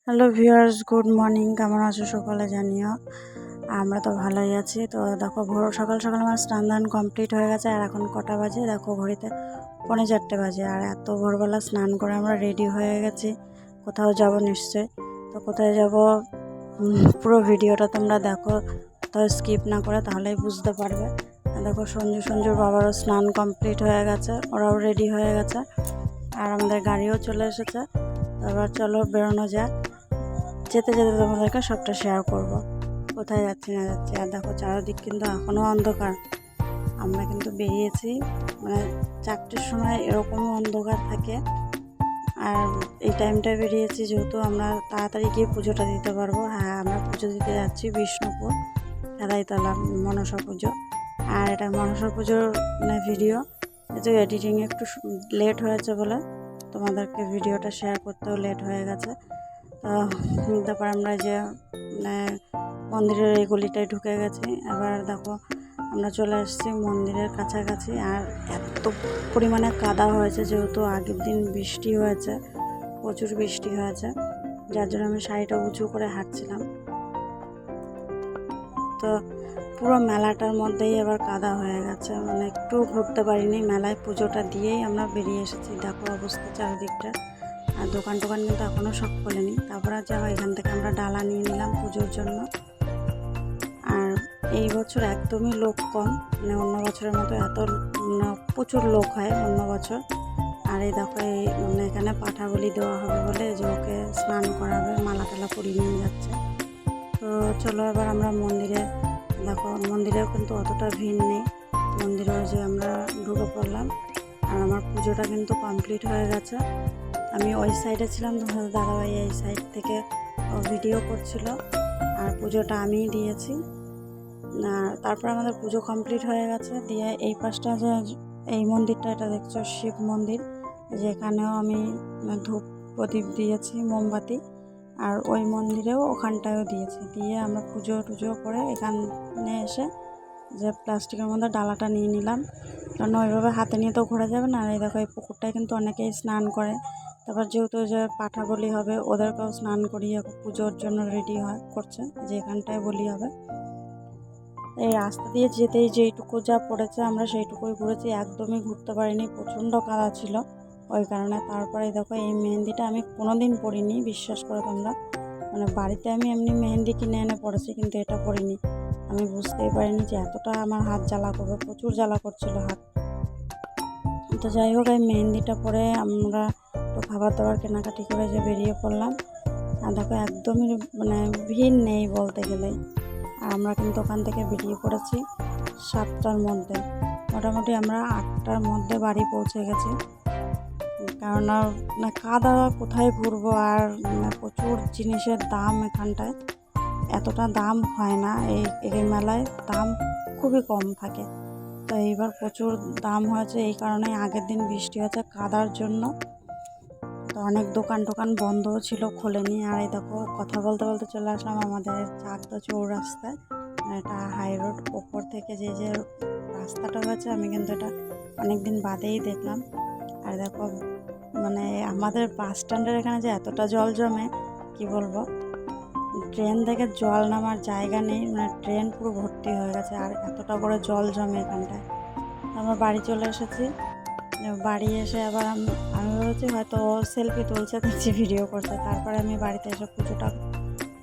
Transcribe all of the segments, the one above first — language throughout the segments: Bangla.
Hello viewers, good morning. কেমন আছো সকলে জানিও। আমরা তো ভালোই আছি। তো দেখো সকাল সকাল আমার স্নান দান কমপ্লিট হয়ে গেছে। আর এখন কটা বাজে দেখো, ঘড়িতে 3:45 বাজে। আর এত ভোরবেলা স্নান করে আমরা রেডি হয়ে গেছি, কোথাও যাব নিশ্চয়। তো কোথায় যাব পুরো ভিডিওটা তোমরা দেখো, কোথাও স্কিপ না করে, তাহলেই বুঝতে পারবে। দেখো সঞ্জুর বাবারও স্নান কমপ্লিট হয়ে গেছে, ওরাও রেডি হয়ে গেছে, আর আমাদের গাড়িও চলে এসেছে। এবার চলো বেরোনো যাক। যেতে যেতে তোমাদেরকে সবটা শেয়ার করব, কোথায় যাচ্ছি না যাচ্ছি। আর দেখো চারিদিক কিন্তু এখনও অন্ধকার। আমরা কিন্তু বেরিয়েছি মানে 4টের সময়, এরকমই অন্ধকার থাকে। আর এই টাইমটায় বেরিয়েছি যেহেতু আমরা তাড়াতাড়ি গিয়ে পুজোটা দিতে পারবো। হ্যাঁ, আমরা পুজো দিতে যাচ্ছি বিষ্ণুপুর খেদাইতলা মনসা পুজো। আর এটা মনসা পুজোর ভিডিও, যেহেতু এডিটিংয়ে একটু লেট হয়েছে বলে তোমাদেরকে ভিডিওটা শেয়ার করতেও লেট হয়ে গেছে। তারপর আমরা যে মন্দিরের এই গলিটায় ঢুকে গেছি। এবার দেখো আমরা চলে এসেছি মন্দিরের কাছাকাছি। আর এত পরিমাণে কাদা হয়েছে, যেহেতু আগের দিন বৃষ্টি হয়েছে, প্রচুর বৃষ্টি হয়েছে, যার জন্য আমি শাড়িটা উঁচু করে হাঁটছিলাম। তো পুরো মেলাটার মধ্যেই এবার কাদা হয়ে গেছে, মানে একটু ঘুরতে পারিনি। মেলায় পুজোটা দিয়েই আমরা বেরিয়ে এসেছি। দেখো অবস্থা চারিদিকটা। আর দোকান টোকান কিন্তু এখনও সব খোলেনি। তারপরে যাও, এখান থেকে আমরা ডালা নিয়ে নিলাম পুজোর জন্য। আর এই বছর একদমই লোক কম, মানে অন্য বছরের মতো এত প্রচুর লোক হয় অন্য বছর। আর এই দেখো এই এখানে পাঠা বলি দেওয়া হবে বলে যে ওকে স্নান করাবে, মালা টালা পরিয়ে নিয়ে যাচ্ছে। তো চলো এবার আমরা মন্দিরে, দেখো মন্দিরেও কিন্তু অতটা ভিড় নেই। মন্দিরেও যে আমরা ঢুকে পড়লাম। আর আমার পুজোটা কিন্তু কমপ্লিট হয়ে গেছে। আমি ওই সাইডে ছিলাম, তোমাদের দাদাভাই এই সাইড থেকে ভিডিও করছিল। আর পুজোটা আমিই দিয়েছি। আর তারপর আমাদের পুজো কমপ্লিট হয়ে গেছে। দিয়ে এই পাশটা যে এই মন্দিরটা, এটা দেখছো শিব মন্দির, যেখানেও আমি ধূপ প্রদীপ দিয়েছি, মোমবাতি। আর ওই মন্দিরেও ওখানটায়ও দিয়েছি। দিয়ে আমরা পুজো টুজো করে এখানে এসে যে প্লাস্টিকের মধ্যে ডালাটা নিয়ে নিলাম, কারণ ওইভাবে হাতে নিয়ে তো ঘোরা যাবে না। আর এই দেখো এই পুকুরটায় কিন্তু অনেকেই স্নান করে। তারপর যেহেতু যে পাঠা বলি হবে, ওদেরকেও স্নান করিয়ে পুজোর জন্য রেডি করছে, যে এখানটায় বলি হবে। এই রাস্তা দিয়ে যেতেই যেইটুকু যা পড়েছে আমরা সেইটুকুই ঘুরেছি, একদমই ঘুরতে পারিনি, প্রচণ্ড কাদা ছিল ওই কারণে। তারপরে দেখো এই মেহেন্দিটা আমি কোনো দিন পরিনি, বিশ্বাস করো তোমরা। মানে বাড়িতে আমি এমনি মেহেন্দি কিনে এনে পড়েছি, কিন্তু এটা পরিনি। আমি বুঝতেই পারিনি যে এতটা আমার হাত জ্বালা করবে, প্রচুর জ্বালা করছিল হাত। তো যাই হোক, এই মেহেন্দিটা পরে আমরা তো খাবার দাবার কেনাকাটি করে যে বেরিয়ে পড়লাম। আর দেখো একদমই ভিড় নেই বলতে গেলেই। আর আমরা কিন্তু ওখান থেকে বেরিয়ে পড়েছি 7টার মধ্যে। মোটামুটি আমরা 8টার মধ্যে বাড়ি পৌঁছে গেছি। কারণ কাদা কোথায় ঘুরবো। আর প্রচুর জিনিসের দাম এখানটায়, এতটা দাম হয় না। এই মেলায় দাম খুবই কম থাকে। তো এইবার প্রচুর দাম হয়েছে, এই কারণে আগের দিন বৃষ্টি হয়েছে কাদার জন্য। তো অনেক দোকান টোকান বন্ধও ছিল, খোলেনি। আর এই দেখো কথা বলতে বলতে চলে আসলাম আমাদের চাকদা চৌরাস্তায়। এটা হাই রোড ওপর থেকে যে রাস্তাটা হয়েছে, আমি কিন্তু এটা অনেক দিন বাদেই দেখলাম। আর দেখো আমাদের বাস স্ট্যান্ডের এখানে যে এতটা জল জমে, কি বলবো। ট্রেন থেকে জল নামার জায়গা নেই, ট্রেন পুরো ভর্তি হয়ে গেছে। আর এতটা করে জল জমে এখানটায়। আমরা বাড়ি চলে এসেছি। বাড়ি এসে আবার আমি বলেছি হয়তো সেলফি তুলছে, দেখছি ভিডিও করছে। তারপরে আমি বাড়িতে এসে পুজোটা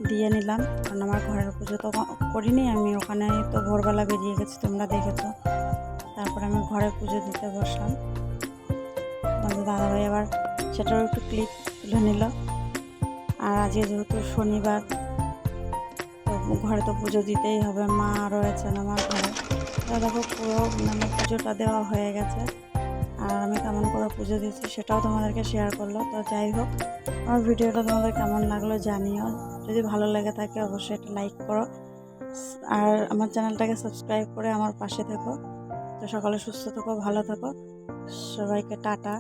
দিয়ে নিলাম, কারণ আমার ঘরের পুজো তো করিনি। আমি ওখানে তো ভোরবেলা বেরিয়ে গেছি, তোমরা দেখেছো। তারপরে আমি ঘরে পুজো দিতে বসলাম। আমাদের দাদাভাই আবার সেটারও একটু ক্লিপ তুলে নিল। আর আজকে যেহেতু শনিবার, তো ঘরে তো পুজো দিতেই হবে, মা রয়েছেন আমার ঘরে। তো দেখো পুরো পুজোটা দেওয়া হয়ে গেছে। আর আমি কেমন করে পুজো দিচ্ছি সেটাও তোমাদেরকে শেয়ার করলো। তো যাই হোক, আমার ভিডিওটা তোমাদের কেমন লাগলো জানিও। যদি ভালো লেগে থাকে অবশ্যই একটা লাইক করো, আর আমার চ্যানেলটাকে সাবস্ক্রাইব করে আমার পাশে থেকো। তো সকালে সুস্থ থেকো, ভালো থেকো, সবাইকে টাটা।